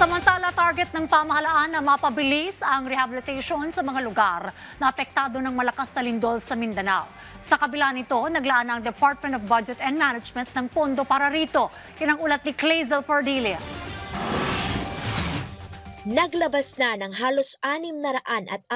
Samantala, target ng pamahalaan na mapabilis ang rehabilitation sa mga lugar na apektado ng malakas na lindol sa Mindanao. Sa kabila nito, naglaan ang Department of Budget and Management ng pondo para rito. Yan ang ulat ni Clazel Cordelia. Naglabas na ng halos 640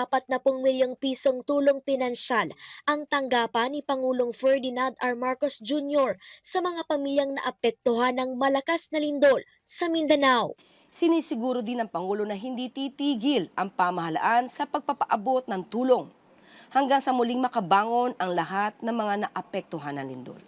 milyong pisong tulong pinansyal ang tanggapan ni Pangulong Ferdinand R. Marcos Jr. sa mga pamilyang naapektuhan ng malakas na lindol sa Mindanao. Sinisiguro din ng Pangulo na hindi titigil ang pamahalaan sa pagpapaabot ng tulong hanggang sa muling makabangon ang lahat ng mga naapektuhan ng lindol.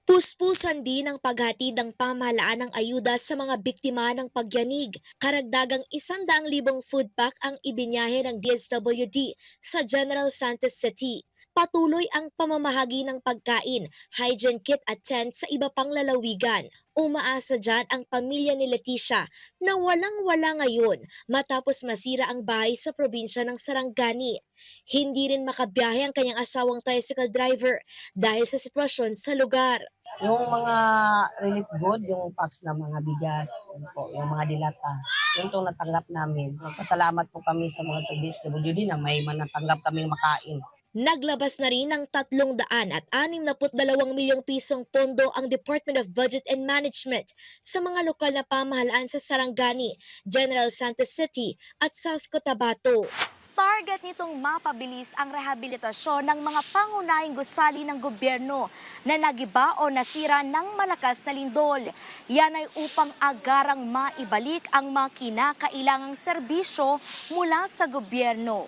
Puspusan din ang paghatid ng pamahalaan ng ayuda sa mga biktima ng pagyanig. Karagdagang 100,000 food pack ang ibinyahe ng DSWD sa General Santos City. Patuloy ang pamamahagi ng pagkain, hygiene kit at tent sa iba pang lalawigan. Umaasa dyan ang pamilya ni Leticia na walang-wala ngayon matapos masira ang bahay sa probinsya ng Sarangani. Hindi rin makabiyahe ang kanyang asawang tricycle driver dahil sa sitwasyon sa lugar. Yung mga relief good, yung packs na mga bigas, yun po, yung mga dilata, yun itong natanggap namin. Magpasalamat po kami sa mga DSWD na may manatanggap kaming makain. Naglabas na rin ng 362 milyong pisong pondo ang Department of Budget and Management sa mga lokal na pamahalaan sa Sarangani, General Santos City at South Cotabato. Target nitong mapabilis ang rehabilitasyon ng mga pangunahing gusali ng gobyerno na nagiba o nasira ng malakas na lindol. Yan ay upang agarang maibalik ang mga kinakailangang serbisyo mula sa gobyerno.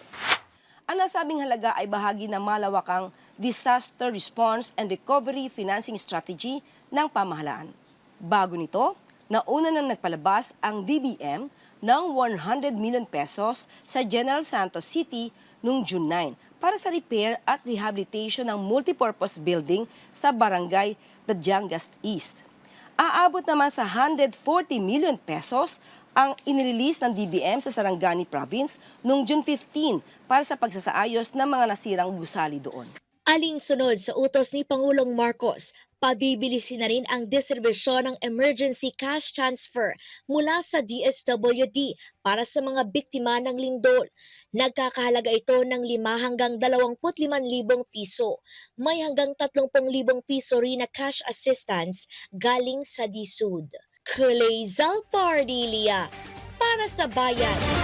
Ang nasabing halaga ay bahagi ng malawakang Disaster Response and Recovery Financing Strategy ng pamahalaan. Bago nito, nauna nang nagpalabas ang DBM ng 100 million pesos sa General Santos City noong June 9 para sa repair at rehabilitation ng multipurpose building sa Barangay Dadyangas East. Aabot naman sa 140 million pesos ang inirelease ng DBM sa Sarangani Province noong June 15 para sa pagsasaayos ng mga nasirang gusali doon. Alinsunod sa utos ni Pangulong Marcos, pabibilisin na rin ang distribusyon ng emergency cash transfer mula sa DSWD para sa mga biktima ng lindol. Nagkakahalaga ito ng 5 hanggang 25,000 piso. May hanggang 30,000 piso rin na cash assistance galing sa DSUD. Clazel Cordelia para sa Bayan.